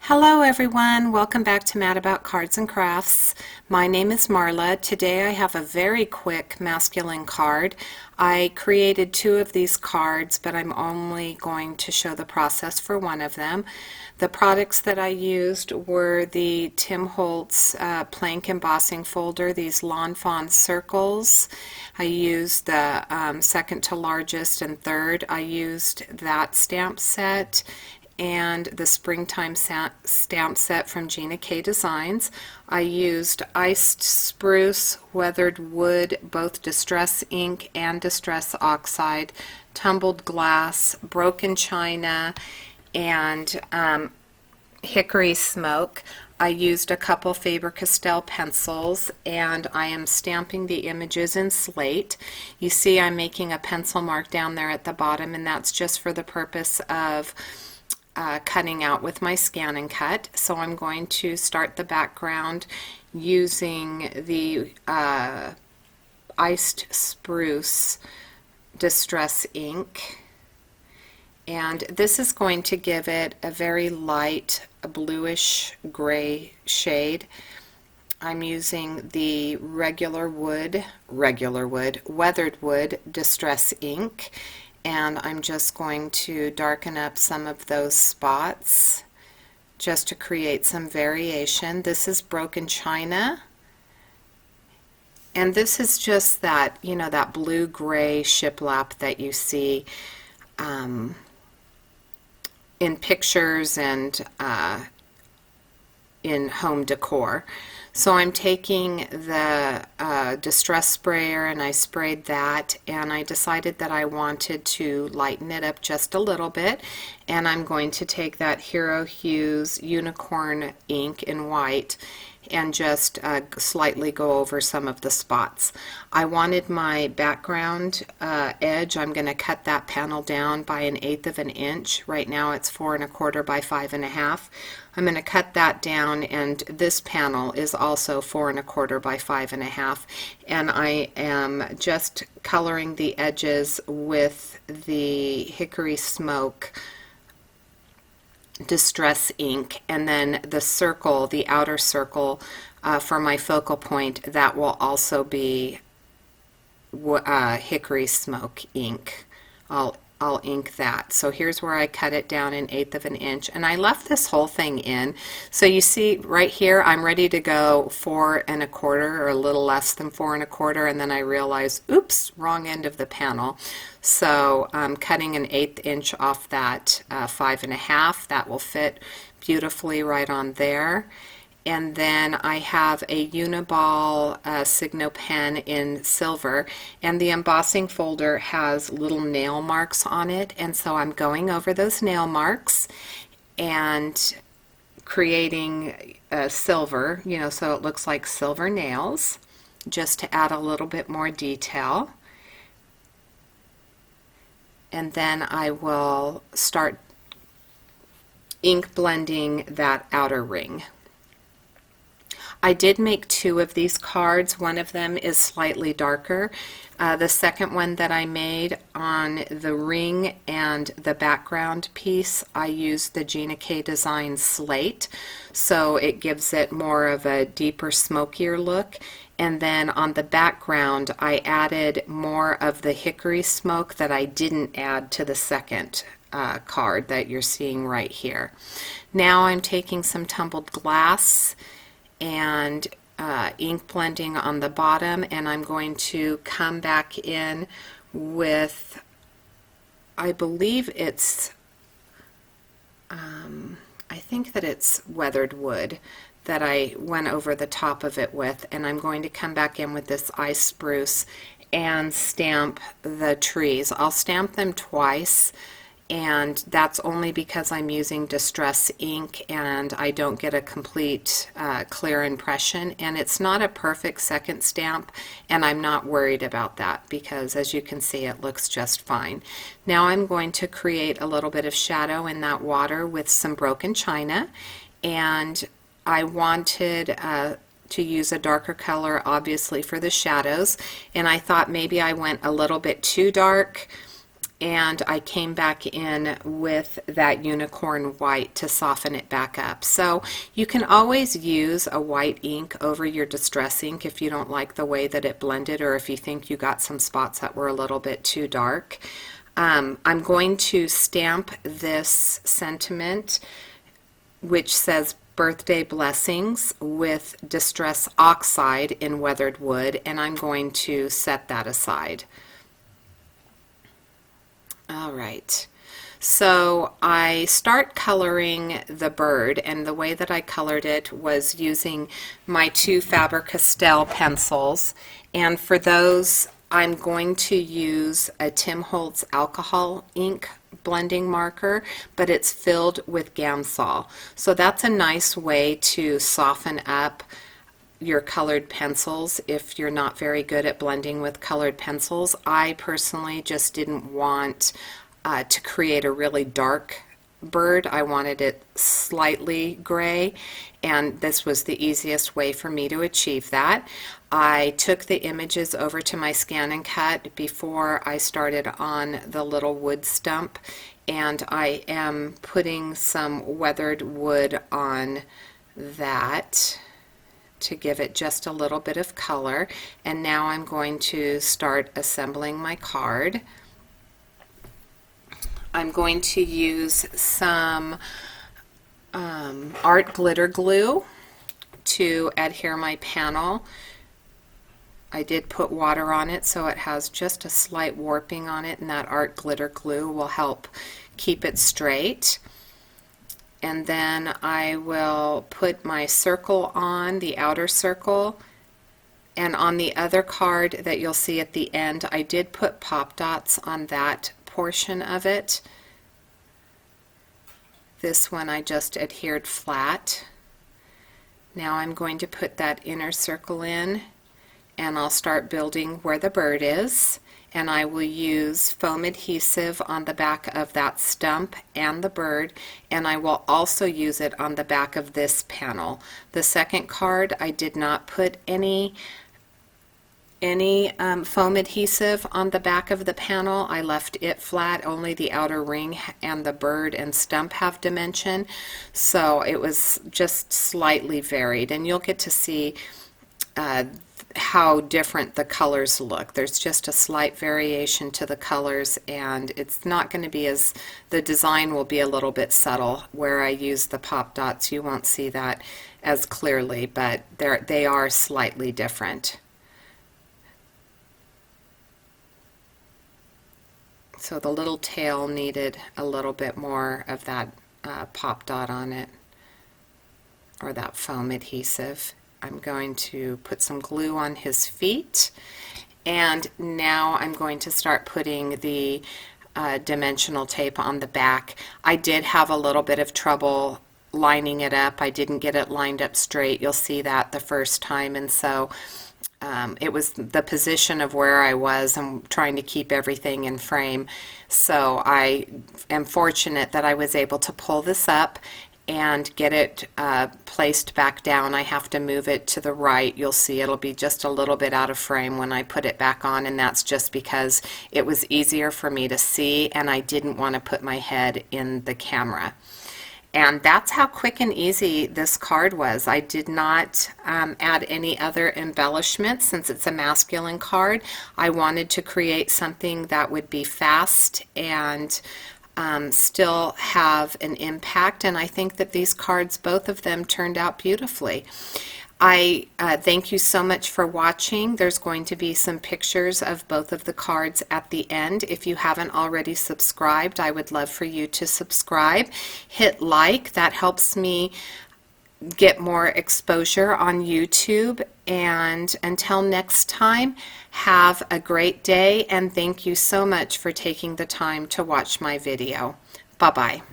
Hello everyone, welcome back to Mad About Cards and Crafts. My name is Marla. Today I have a very quick masculine card. I created two of these cards, but I'm only going to show the process for one of them. The products that I used were the Holtz plank embossing folder, these Lawn Fawn circles. I used the second to largest and third. I used that stamp set and the springtime stamp set from Gina Designs. I used iced spruce, weathered wood, both distress ink and distress oxide, tumbled glass, broken china, and hickory smoke. I used a couple Faber-Castell pencils, and I am stamping the images in Slate. You see I'm making a pencil mark down there at the bottom, and that's just for the purpose of cutting out with my scan and cut. So I'm going to start the background using the iced spruce distress ink, and this is going to give it a very light bluish gray shade. I'm using the regular wood, weathered wood distress ink, and I'm just going to darken up some of those spots just to create some variation. This is broken china, and this is just that, you know, that blue-gray shiplap that you see in pictures and in home decor. So I'm taking the distress sprayer and I sprayed that, and I decided that I wanted to lighten it up just a little bit, and I'm going to take that Hero Hues unicorn ink in white and just slightly go over some of the spots. I wanted my background edge, I'm going to cut that panel down by 1/8 of an inch. Right now it's 4 1/4 by 5 1/2. I'm going to cut that down, and this panel is also 4 1/4 by 5 1/2, and I am just coloring the edges with the hickory smoke distress ink, and then the circle, the outer circle for my focal point, that will also be hickory smoke ink. I'll ink that. So here's where I cut it down 1/8 of an inch, and I left this whole thing in. So you see right here I'm ready to go 4 1/4 or a little less than 4 1/4, and then I realize, oops, wrong end of the panel. So I'm cutting 1/8 inch off that 5 1/2. That will fit beautifully right on there. And then I have a Uniball Signo pen in silver, and the embossing folder has little nail marks on it, and so I'm going over those nail marks and creating silver, you know, so it looks like silver nails, just to add a little bit more detail. And then I will start ink blending that outer ring. I did make two of these cards. One of them is slightly darker. The second one that I made on the ring and the background piece, I used the Gina Designs Slate, so it gives it more of a deeper, smokier look. And then on the background, I added more of the hickory smoke that I didn't add to the second card that you're seeing right here. Now I'm taking some tumbled glass and ink blending on the bottom, and I'm going to come back in with, I believe it's, I think that it's weathered wood that I went over the top of it with, and I'm going to come back in with this ice spruce and stamp the trees. I'll stamp them twice, and that's only because I'm using distress ink and I don't get a complete clear impression, and it's not a perfect second stamp, and I'm not worried about that because, as you can see, it looks just fine. Now I'm going to create a little bit of shadow in that water with some broken china, and I wanted to use a darker color obviously for the shadows, and I thought maybe I went a little bit too dark, and I came back in with that unicorn white to soften it back up. So you can always use a white ink over your distress ink if you don't like the way that it blended, or if you think you got some spots that were a little bit too dark. I'm going to stamp this sentiment, which says birthday blessings, with Distress Oxide in weathered wood, and I'm going to set that aside. All right, so I start coloring the bird, and the way that I colored it was using my two Faber-Castell pencils, and for those I'm going to use a Tim Holtz alcohol ink blending marker, but it's filled with Gamsol. So that's a nice way to soften up your colored pencils if you're not very good at blending with colored pencils. I personally just didn't want to create a really dark bird. I wanted it slightly gray, and this was the easiest way for me to achieve that. I took the images over to my scan and cut before I started on the little wood stump, and I am putting some weathered wood on that to give it just a little bit of color. And now I'm going to start assembling my card. I'm going to use some art glitter glue to adhere my panel. I did put water on it, so it has just a slight warping on it, and that art glitter glue will help keep it straight. And then I will put my circle on, the outer circle, and on the other card that you'll see at the end, I did put pop dots on that portion of it. This one I just adhered flat. Now I'm going to put that inner circle in, and I'll start building where the bird is, and I will use foam adhesive on the back of that stump and the bird, and I will also use it on the back of this panel. The second card I did not put any foam adhesive on the back of the panel. I left it flat. Only the outer ring and the bird and stump have dimension, so it was just slightly varied, and you'll get to see how different the colors look. There's just a slight variation to the colors, and it's not going to be as, the design will be a little bit subtle. Where I use the pop dots, you won't see that as clearly, but they are slightly different. So the little tail needed a little bit more of that pop dot on it, or that foam adhesive. I'm going to put some glue on his feet, and now I'm going to start putting the dimensional tape on the back. I did have a little bit of trouble lining it up. I didn't get it lined up straight. You'll see that the first time, and so it was the position of where I was. I'm trying to keep everything in frame, so I am fortunate that I was able to pull this up and get it placed back down. I have to move it to the right. You'll see it'll be just a little bit out of frame when I put it back on, and that's just because it was easier for me to see, and I didn't want to put my head in the camera. And that's how quick and easy this card was. I did not add any other embellishments since it's a masculine card. I wanted to create something that would be fast and still have an impact, and I think that these cards, both of them, turned out beautifully. I thank you so much for watching. There's going to be some pictures of both of the cards at the end. If you haven't already subscribed, I would love for you to subscribe. Hit like. That helps me get more exposure on YouTube. And until next time, have a great day, and thank you so much for taking the time to watch my video. Bye-bye.